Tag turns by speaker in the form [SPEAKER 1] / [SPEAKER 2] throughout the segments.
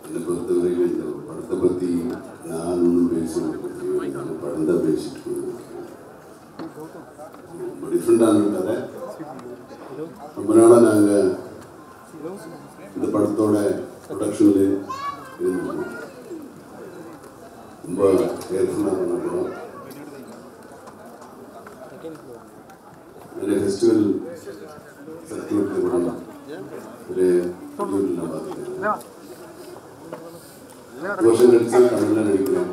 [SPEAKER 1] என்னை பொறுத்தவரையில் இந்த படத்தை பற்றி நான் ஒன்றும் பேசுகிறேன், படம் தான் பேசிட்டு ரொம்ப டிஃப்ரெண்டான கதை. ரொம்ப நாளாக நாங்கள் இந்த படத்தோட ப்ரொடக்ஷனில் இருந்தோம். ரொம்ப கேர்ஃபுல்லாக பண்ண படம். நிறைய ஃபெஸ்டிவல் சர்க்கியூட்டில் கூட நிறைய நான் பார்த்துருக்கேன். 10 வருஷம் நடிச்சா தமிழில் நடிக்கிறேன்.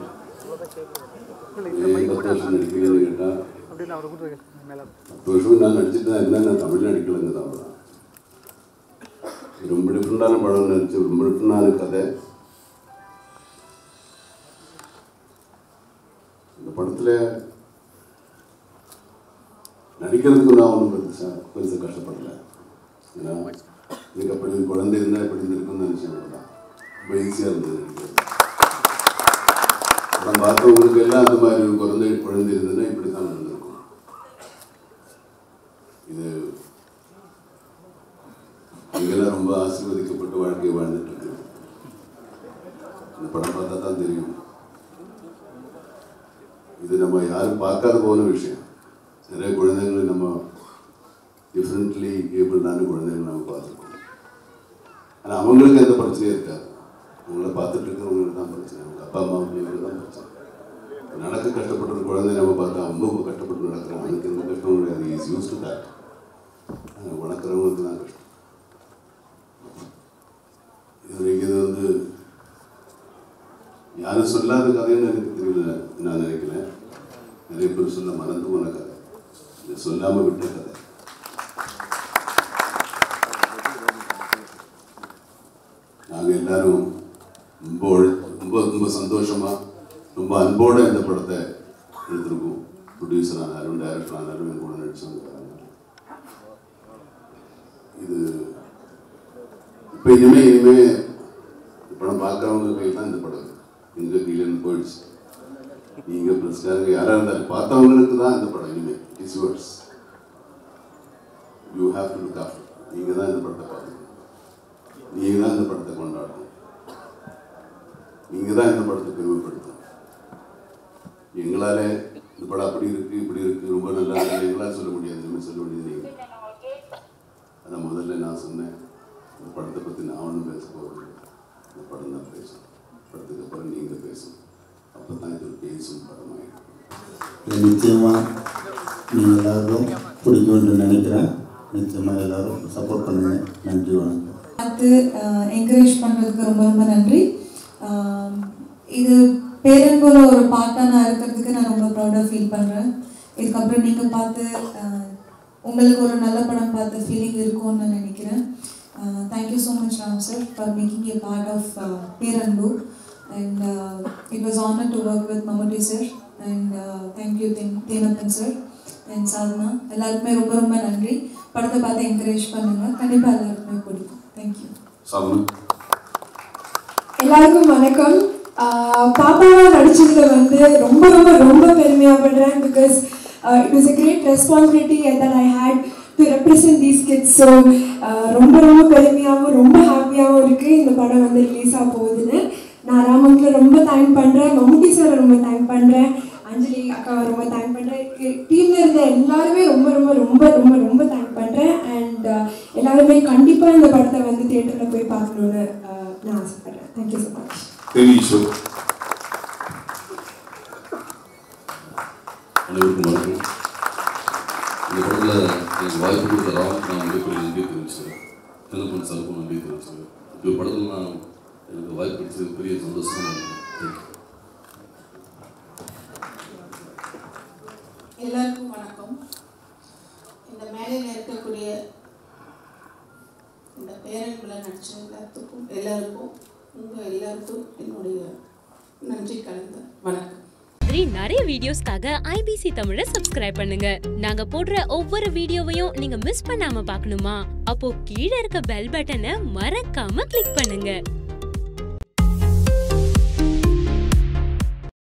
[SPEAKER 1] 10 வருஷம் நடிக்கிறேன்னு கேட்டால் 10 வருஷம் நான் நடிச்சுட்டு தான் இருந்தேன். நான் தமிழ் நடிக்கலைங்க தான். ரொம்ப டிஃப்ரெண்டான படம் நடிச்சு, ரொம்ப டிஃப்ரெண்டான கதை. இந்த படத்தில் நடிக்கிறதுக்கு நான் ஒன்றும் பெருசாக கஷ்டப்படலை. ஏன்னா எனக்கு அப்படி குழந்தை இருந்தால் எப்படி இருந்திருக்குன்னு நினச்சேன். தான் ரொம்ப ஈஸியாக இருந்தது நடிக்கிறது. படம் பார்த்தவங்களுக்கு எல்லாம் அந்த மாதிரி ஒரு குழந்தை இருந்ததுன்னா இப்படி தான் நடந்திருக்கும். இது இங்கெல்லாம் ரொம்ப ஆசீர்வதிக்கப்பட்ட வாழ்க்கையை வாழ்ந்துட்டு இருக்கு. இந்த படம் பார்த்தா தான் தெரியும். இது நம்ம யாரும் பார்க்காத போன விஷயம். நிறைய குழந்தைங்களை நம்ம டிஃப்ரெண்ட்லி ஏபிள்டான குழந்தைகள் நம்ம பார்த்துருக்கோம். ஆனால் அவங்களுக்கு எந்த பிரச்சனையும் இருக்காது. அவங்கள பார்த்துட்டு இருக்கிறவங்களுக்கு தான் பிரச்சனை. அவங்க அப்பா அம்மா பிள்ளைங்களுக்கு தான் பிரச்சனை. நடக்க கஷ்டப்பட்ட ஒரு குழந்தை நம்ம பார்த்தா ரொம்ப கஷ்டப்பட்டு நடக்கிறான். அவனுக்கு எந்த கஷ்டமும் கிடையாது. Is use to that. வளர்க்குறவங்களுக்கு தான் கஷ்டம். இது யாரும் சொல்லாத கதைன்னு எனக்கு தெரியல. நான் நினைக்கிறேன் நிறைய பேர் சொல்ல மறந்து போன கதை, இதை சொல்லாமல் விட்ட கதை. நாங்கள் எல்லாரும் ரொம்ப சந்தோஷமாக ரொம்ப அன்போடு இந்த படத்தை எடுத்திருக்கோம். ப்ரொடியூசர் ஆனாலும் டைரக்டர் ஆனாலும் என் கூட நடிச்சவங்க. இது இப்போ இனிமே படம் பார்க்குறவங்க கையில் தான் இந்த படம் எங்கள் கையிலேருந்து போயிடுச்சு. நீங்கள் ப்ளஸ்காரங்க யாராக இருந்தாலும் பார்த்தவங்களுக்கு தான் இந்த படம் இனிமேல். It's yours. You have to look after. நீங்கள் தான் இந்த படத்தை பார்க்கணும். நீங்கள் தான் இந்த படத்தை கொண்டாடணும். நீங்கள் தான் இந்த படத்தை பெருமைப்படுத்தணும். எங்களால் இந்த படம் அப்படி இருக்குது இப்படி இருக்குது ரொம்ப நல்லா இருக்குது எங்களால் சொல்ல முடியாது. இனிமேல் சொல்ல முடியாது நீங்கள். ஆனால் முதல்ல நான் சொன்னேன், இந்த படத்தை பற்றி நான் ஒன்றும் பேச போகிறது. இந்த படம் தான் பேசணும். படத்துக்கு அப்புறம் நீங்கள் பேசணும். அப்போ தான் இது பேசும் படமாயிருக்கும்.
[SPEAKER 2] நிச்சயமாக நீங்கள் எல்லாரும் பிடிக்கும்னு நினைக்கிறேன். நிச்சயமாக எல்லாரும் சப்போர்ட் பண்ணுங்கள். நன்றி, வணக்கம்.
[SPEAKER 3] பார்த்து என்கரேஜ் பண்ணுறதுக்கு ரொம்ப ரொம்ப நன்றி. இது பேரன்போட ஒரு பார்ட்டாக நான் இருக்கிறதுக்கு நான் ரொம்ப ப்ரௌடாக ஃபீல் பண்ணுறேன். இதுக்கப்புறம் நீங்கள் பார்த்து உங்களுக்கு ஒரு நல்ல படம் பார்த்து ஃபீலிங் இருக்கும்னு நான் நினைக்கிறேன். Thank you so much Ram sir for making a part of Peranbu. And it was honour to work with Mammootty sir. And thank you Thenappan sir and Sadhana. எல்லாருக்குமே ரொம்ப ரொம்ப நன்றி. படத்தை பார்த்து என்கரேஜ் பண்ணுங்கள். கண்டிப்பாக எல்லாருக்குமே பிடிக்கும். தேங்க்யூ.
[SPEAKER 4] எல்லாருக்கும் வணக்கம். பாப்பாவா நடிச்சதுல ரொம்ப ரொம்ப ரொம்ப பெருமையாகப்படுறேன். Because it was a great responsibility that I had to represent these kids. So ரொம்ப ரொம்ப பெருமையாகவும் ரொம்ப ஹாப்பியாகவும் இருக்குது இந்த படம் ரிலீஸ் ஆக போகுதுன்னு. நான் ராமங்கில் ரொம்ப தேங்க் பண்ணுறேன். மம்முட்டி சாரை ரொம்ப தேங்க் பண்ணுறேன். அஞ்சலி அக்காவை ரொம்ப தேங்க் பண்ணுறேன். டீமில் இருந்த எல்லாருமே ரொம்ப ரொம்ப ரொம்ப ரொம்ப ரொம்ப தேங்க் பண்ணுறேன். அண்ட் எல்லாருமே கண்டிப்பாக இந்த படத்தை தியேட்டரில் போய் பார்க்கணுன்னு நான் ஆசைப்படுறேன். Thank you so much.
[SPEAKER 5] அனைவருக்கும் வணக்கம். இந்த படத்தில் எனக்கு வாய்ப்பு கொடுத்த ராமுக்கு நான் மிகப்பெரிய நன்றி தெரிவிச்சுக்கிறேன். தென்னப்பன் சாருக்கும் நன்றி தெரிவிச்சுக்கிறேன். இந்த படத்தில் நான் எனக்கு வாய்ப்பு கிடைச்சது பெரிய சந்தோஷமாக இருக்கும்.
[SPEAKER 6] எல்லாருக்கும் வணக்கம். இந்த மேலையில் இருக்கக்கூடிய இந்த பேரன்பில் நடிச்ச எல்லாருக்கும் உங்கள் எல்லாருக்கும் என்னுடைய நன்றி கலந்த வணக்கம்.
[SPEAKER 7] நிறைய வீடியோஸ்க்காக IBC தமிழை சப்ஸ்கிரைப் பண்ணுங்க. நாங்க போடுற ஒவ்வொரு வீடியோவையும் நீங்க மிஸ் பண்ணாம பார்க்கணுமா? அப்போ கீழே இருக்க பெல் பட்டனை மறக்காம கிளிக் பண்ணுங்க.